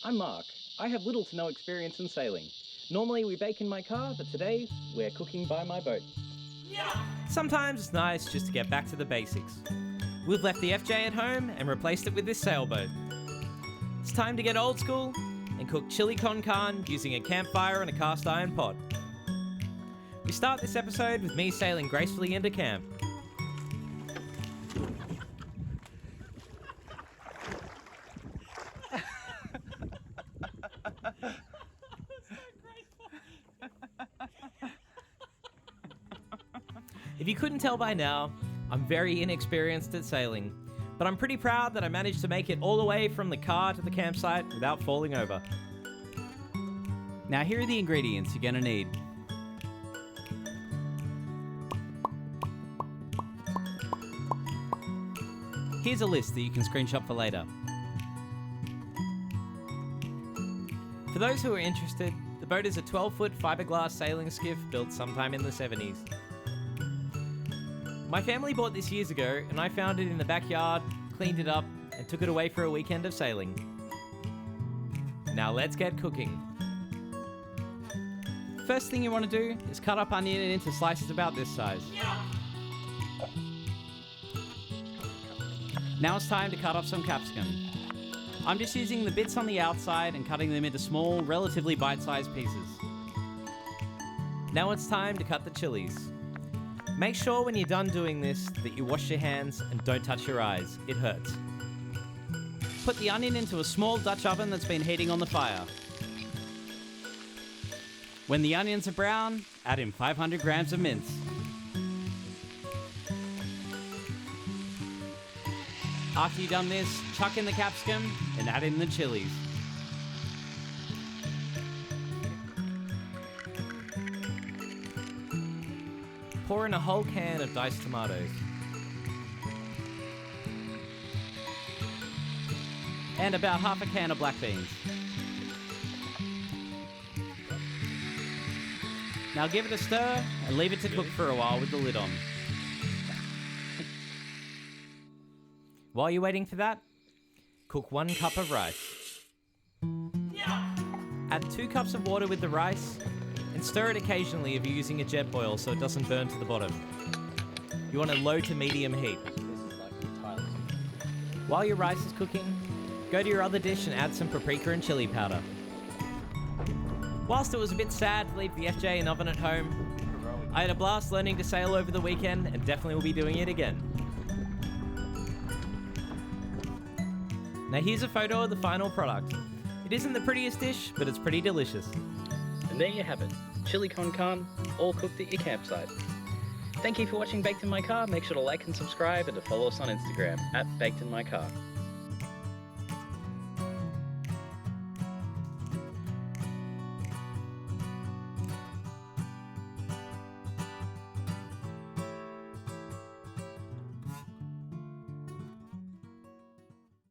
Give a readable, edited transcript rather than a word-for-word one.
I'm Mark. I have little to no experience in sailing. Normally we bake in my car, but today we're cooking by my boat. Sometimes it's nice just to get back to the basics. We've left the FJ at home and replaced it with this sailboat. It's time to get old school and cook chili con carne using a campfire and a cast iron pot. We start this episode with me sailing gracefully into camp. If you couldn't tell by now, I'm very inexperienced at sailing, but I'm pretty proud that I managed to make it all the way from the car to the campsite without falling over. Now here are the ingredients you're gonna need. Here's a list that you can screenshot for later. For those who are interested, the boat is a 12-foot fiberglass sailing skiff built sometime in the 70s. My family bought this years ago, and I found it in the backyard, cleaned it up, and took it away for a weekend of sailing. Now let's get cooking. First thing you want to do is cut up onion into slices about this size. Now it's time to cut up some capsicum. I'm just using the bits on the outside and cutting them into small, relatively bite-sized pieces. Now it's time to cut the chilies. Make sure when you're done doing this that you wash your hands and don't touch your eyes. It hurts. Put the onion into a small Dutch oven that's been heating on the fire. When the onions are brown, add in 500 grams of mince. After you've done this, chuck in the capsicum and add in the chilies. Pour in a whole can of diced tomatoes. And about half a can of black beans. Now give it a stir and leave it to cook for a while with the lid on. While you're waiting for that, cook 1 cup of rice. Add 2 cups of water with the rice and stir it occasionally if you're using a jet boil so it doesn't burn to the bottom. You want a low to medium heat. While your rice is cooking, go to your other dish and add some paprika and chili powder. Whilst it was a bit sad to leave the FJ and oven at home, I had a blast learning to sail over the weekend and definitely will be doing it again. Now here's a photo of the final product. It isn't the prettiest dish, but it's pretty delicious. And there you have it, chili con carne, all cooked at your campsite. Thank you for watching Baked in My Car. Make sure to like and subscribe and to follow us on Instagram @BakedInMyCar.